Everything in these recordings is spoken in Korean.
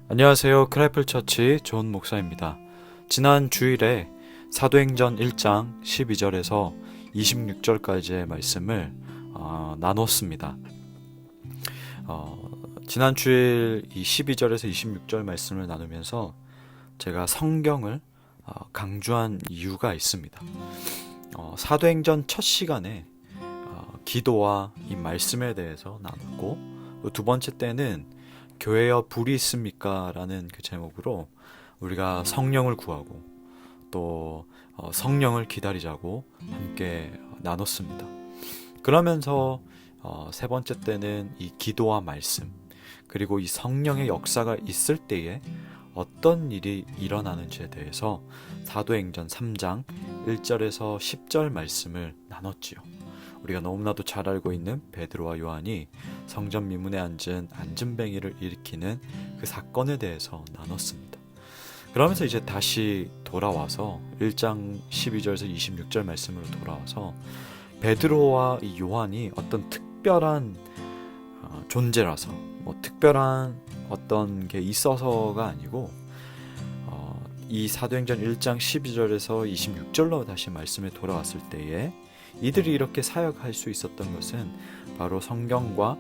안녕하세요. 크라이플처치 존 목사입니다. 지난 주일에 사도행전 1장 12절에서 26절까지의 말씀을 나눴습니다. 지난 주일 이 12절에서 26절 말씀을 나누면서 제가 성경을 강조한 이유가 있습니다. 사도행전 첫 시간에 기도와 이 말씀에 대해서 나눴고, 또 두 번째 때는 교회여 불이 있습니까? 라는 그 제목으로 우리가 성령을 구하고 또 성령을 기다리자고 함께 나눴습니다. 그러면서 세 번째 때는 이 기도와 말씀, 그리고 이 성령의 역사가 있을 때에 어떤 일이 일어나는지에 대해서 사도행전 3장 1절에서 10절 말씀을 나눴지요. 우리가 너무나도 잘 알고 있는 베드로와 요한이 성전 미문에 앉은 안진뱅이를 일으키는 그 사건에 대해서 나눴습니다. 그러면서 이제 다시 돌아와서 1장 12절에서 26절 말씀으로 돌아와서 베드로와 이 요한이 어떤 특별한 존재라서 특별한 어떤 게 있어서가 아니고 이 사도행전 1장 12절에서 26절로 다시 말씀에 돌아왔을 때에 이들이 이렇게 사역할 수 있었던 것은 바로 성경과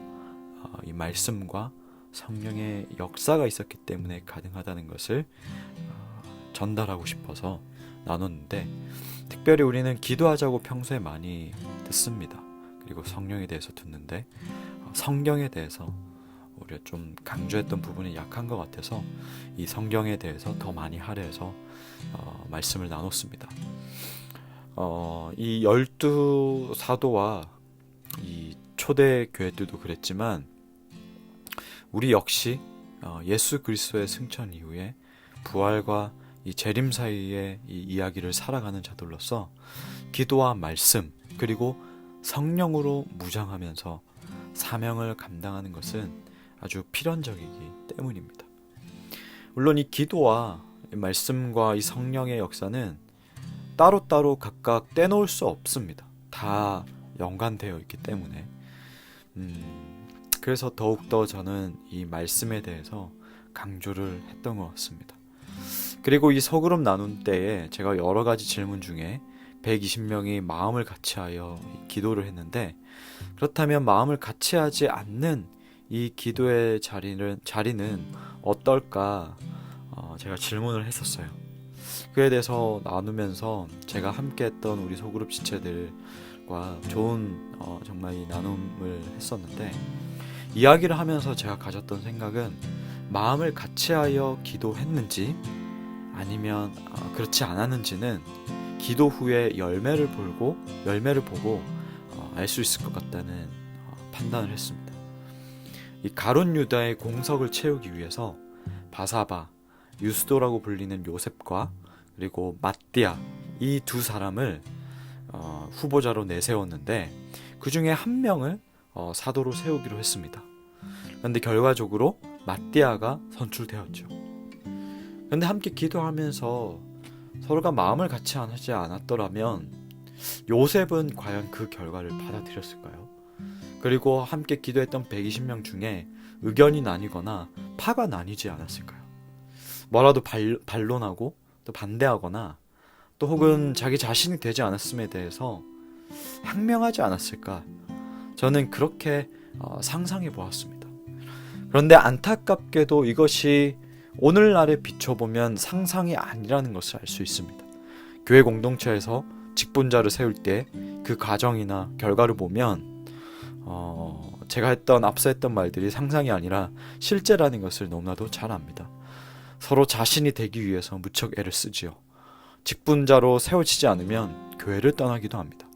이 말씀과 성령의 역사가 있었기 때문에 가능하다는 것을 전달하고 싶어서 나눴는데, 특별히 우리는 기도하자고 평소에 많이 듣습니다. 그리고 성령에 대해서 듣는데 성경에 대해서 우리가 좀 강조했던 부분이 약한 것 같아서 이 성경에 대해서 더 많이 할애해서 말씀을 나눴습니다. 이 12사도와 이 초대 교회들도 그랬지만 우리 역시 예수 그리스도의 승천 이후에 부활과 이 재림 사이의 이 이야기를 살아가는 자들로서 기도와 말씀 그리고 성령으로 무장하면서 사명을 감당하는 것은 아주 필연적이기 때문입니다. 물론 이 기도와 이 말씀과 이 성령의 역사는 따로따로 각각 떼놓을 수 없습니다. 다 연관되어 있기 때문에 그래서 더욱더 저는 이 말씀에 대해서 강조를 했던 것 같습니다. 그리고 이 소그룹 나눈 때에 제가 여러 가지 질문 중에 120명이 마음을 같이하여 기도를 했는데, 그렇다면 마음을 같이하지 않는 이 기도의 자리는 어떨까 제가 질문을 했었어요. 그에 대해서 나누면서 제가 함께했던 우리 소그룹 지체들과 좋은 정말 이 나눔을 했었는데, 이야기를 하면서 제가 가졌던 생각은 마음을 같이하여 기도했는지 아니면 그렇지 않았는지는 기도 후에 열매를 보고 알 수 있을 것 같다는 판단을 했습니다. 이 가룟 유다의 공석을 채우기 위해서 바사바, 유스도라고 불리는 요셉과 그리고 마띠아, 이 두 사람을 후보자로 내세웠는데 그 중에 한 명을 사도로 세우기로 했습니다. 그런데 결과적으로 마띠아가 선출되었죠. 그런데 함께 기도하면서 서로가 마음을 같이 하지 않았더라면 요셉은 과연 그 결과를 받아들였을까요? 그리고 함께 기도했던 120명 중에 의견이 나뉘거나 파가 나뉘지 않았을까요? 뭐라도 반론하고 또 반대하거나 또 혹은 자기 자신이 되지 않았음에 대해서 항명하지 않았을까? 저는 그렇게 상상해 보았습니다. 그런데 안타깝게도 이것이 오늘날에 비춰보면 상상이 아니라는 것을 알 수 있습니다. 교회 공동체에서 직분자를 세울 때 그 과정이나 결과를 보면 제가 앞서 했던 말들이 상상이 아니라 실제라는 것을 너무나도 잘 압니다. 서로 자신이 되기 위해서 무척 애를 쓰지요. 직분자로 세워지지 않으면 교회를 떠나기도 합니다.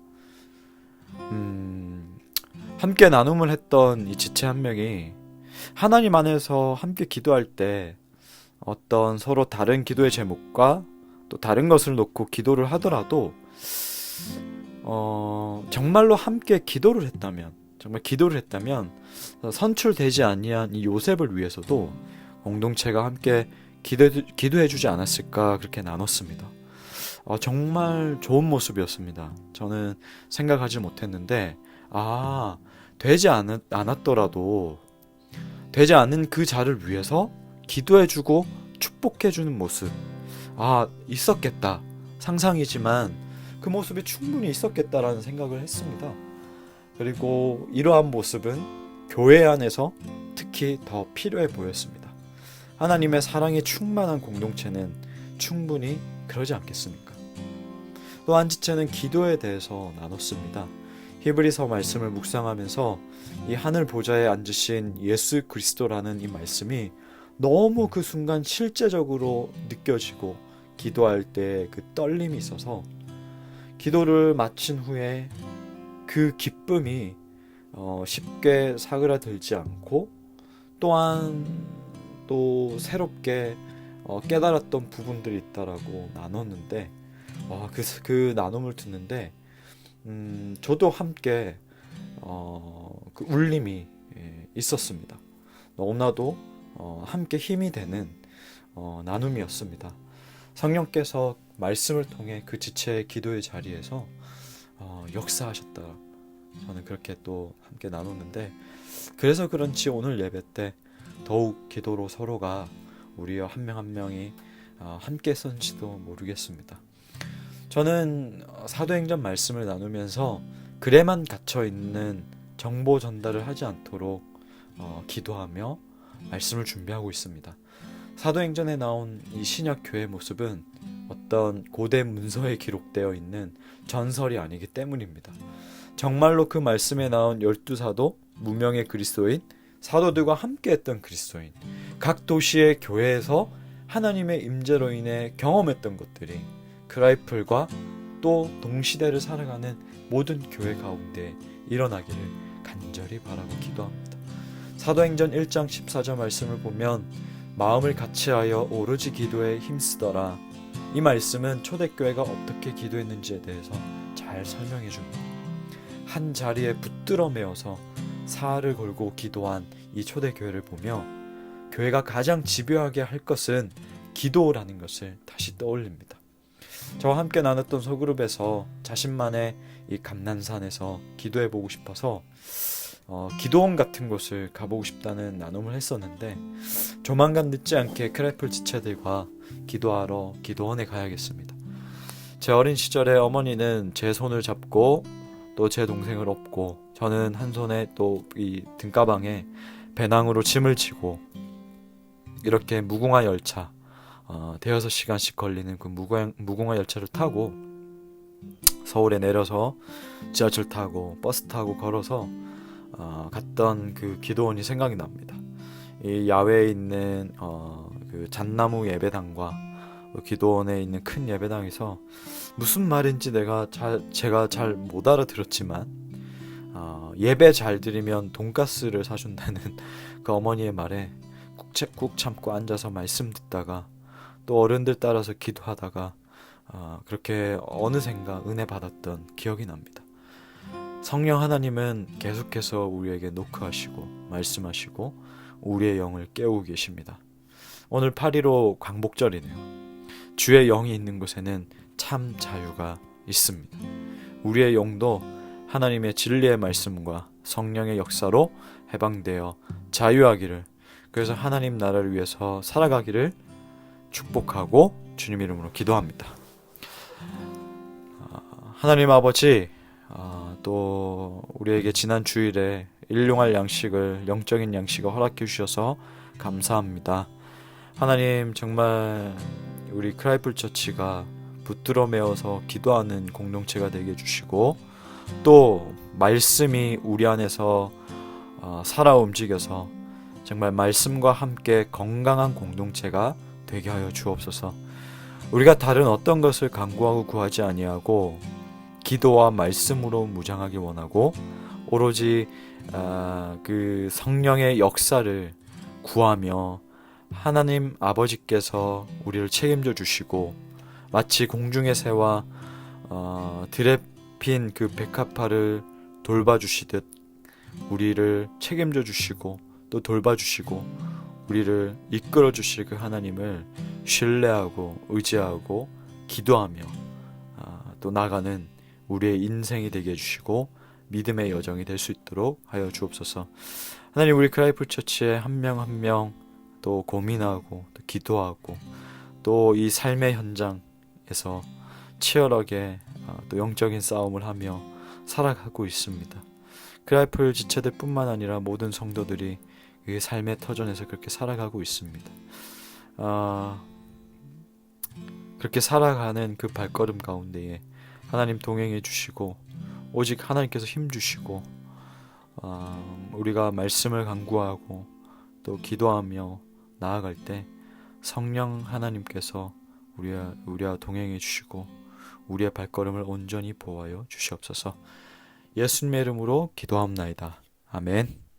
함께 나눔을 했던 이 지체 한 명이 하나님 안에서 함께 기도할 때 어떤 서로 다른 기도의 제목과 또 다른 것을 놓고 기도를 하더라도 정말로 함께 기도를 했다면 선출되지 아니한 이 요셉을 위해서도 공동체가 함께 기도해 주지 않았을까, 그렇게 나눴습니다. 정말 좋은 모습이었습니다. 저는 생각하지 못했는데 되지 않았더라도 되지 않은 그 자를 위해서 기도해주고 축복해주는 모습, 있었겠다. 상상이지만 그 모습이 충분히 있었겠다라는 생각을 했습니다. 그리고 이러한 모습은 교회 안에서 특히 더 필요해 보였습니다. 하나님의 사랑에 충만한 공동체는 충분히 그러지 않겠습니까? 또 한 지체는 기도에 대해서 나눴습니다. 히브리서 말씀을 묵상하면서 이 하늘 보좌에 앉으신 예수 그리스도라는 이 말씀이 너무 그 순간 실제적으로 느껴지고 기도할 때 그 떨림이 있어서 기도를 마친 후에 그 기쁨이 쉽게 사그라들지 않고 또한 또 새롭게 깨달았던 부분들이 있다라고 나눴는데 그 나눔을 듣는데 저도 함께 그 울림이 있었습니다. 너무나도 함께 힘이 되는 나눔이었습니다. 성령께서 말씀을 통해 그 지체의 기도의 자리에서 역사하셨다. 저는 그렇게 또 함께 나눴는데, 그래서 그런지 오늘 예배 때 더욱 기도로 서로가 우리와 한 명 한 명이 함께 했는지도 모르겠습니다. 저는 사도행전 말씀을 나누면서 글에만 갇혀있는 정보 전달을 하지 않도록 기도하며 말씀을 준비하고 있습니다. 사도행전에 나온 이 신약 교회의 모습은 어떤 고대 문서에 기록되어 있는 전설이 아니기 때문입니다. 정말로 그 말씀에 나온 12사도, 무명의 그리스도인, 사도들과 함께했던 그리스도인, 각 도시의 교회에서 하나님의 임재로 인해 경험했던 것들이 크라이플과 또 동시대를 살아가는 모든 교회 가운데 일어나기를 간절히 바라고 기도합니다. 사도행전 1장 14절 말씀을 보면 마음을 같이하여 오로지 기도에 힘쓰더라. 이 말씀은 초대교회가 어떻게 기도했는지에 대해서 잘 설명해 줍니다. 한 자리에 붙들어 매어서 사활을 걸고 기도한 이 초대교회를 보며 교회가 가장 집요하게 할 것은 기도라는 것을 다시 떠올립니다. 저와 함께 나눴던 소그룹에서 자신만의 이 감난산에서 기도해보고 싶어서 기도원 같은 곳을 가보고 싶다는 나눔을 했었는데, 조만간 늦지 않게 크래플 지체들과 기도하러 기도원에 가야겠습니다. 제 어린 시절에 어머니는 제 손을 잡고 또 제 동생을 업고, 저는 한 손에 또 이 등가방에 배낭으로 짐을 지고 이렇게 무궁화 열차, 대여섯 시간씩 걸리는 그 무궁화 열차를 타고 서울에 내려서 지하철 타고 버스 타고 걸어서 갔던 그 기도원이 생각이 납니다. 이 야외에 있는 그 잣나무 예배당과 기도원에 있는 큰 예배당에서 무슨 말인지 제가 잘 못 알아들었지만 예배 잘 드리면 돈가스를 사준다는 그 어머니의 말에 꾹 참고 앉아서 말씀 듣다가 또 어른들 따라서 기도하다가 그렇게 어느샌가 은혜 받았던 기억이 납니다. 성령 하나님은 계속해서 우리에게 노크하시고 말씀하시고 우리의 영을 깨우고 계십니다. 오늘 8.15 광복절이네요. 주의 영이 있는 곳에는 참 자유가 있습니다. 우리의 영도 하나님의 진리의 말씀과 성령의 역사로 해방되어 자유하기를, 그래서 하나님 나라를 위해서 살아가기를 축복하고 주님 이름으로 기도합니다. 하나님 아버지, 또 우리에게 지난 주일에 일용할 양식을, 영적인 양식을 허락해 주셔서 감사합니다. 하나님, 정말 우리 크라이플 처치가 붙들어 메어서 기도하는 공동체가 되게 해주시고, 또 말씀이 우리 안에서 살아 움직여서 정말 말씀과 함께 건강한 공동체가 되게 하여 주옵소서. 우리가 다른 어떤 것을 간구하고 구하지 아니하고 기도와 말씀으로 무장하기 원하고, 오로지 그 성령의 역사를 구하며 하나님 아버지께서 우리를 책임져 주시고, 마치 공중의 새와 들에 핀 그 백합화를 돌봐주시듯 우리를 책임져 주시고 또 돌봐주시고 우리를 이끌어 주실 그 하나님을 신뢰하고 의지하고 기도하며 또 나가는 우리의 인생이 되게 해주시고 믿음의 여정이 될 수 있도록 하여 주옵소서. 하나님, 우리 크라이플 처치의 한 명 한 명 또 고민하고 또 기도하고 또 이 삶의 현장에서 치열하게 또 영적인 싸움을 하며 살아가고 있습니다. 크라이플 지체들뿐만 아니라 모든 성도들이 그 삶의 터전에서 그렇게 살아가고 있습니다. 아, 그렇게 살아가는 그 발걸음 가운데에 하나님 동행해 주시고 오직 하나님께서 힘 주시고 우리가 말씀을 간구하고 또 기도하며 나아갈 때 성령 하나님께서 우리와 동행해 주시고 우리의 발걸음을 온전히 보호하여 주시옵소서. 예수님의 이름으로 기도합나이다. 아멘.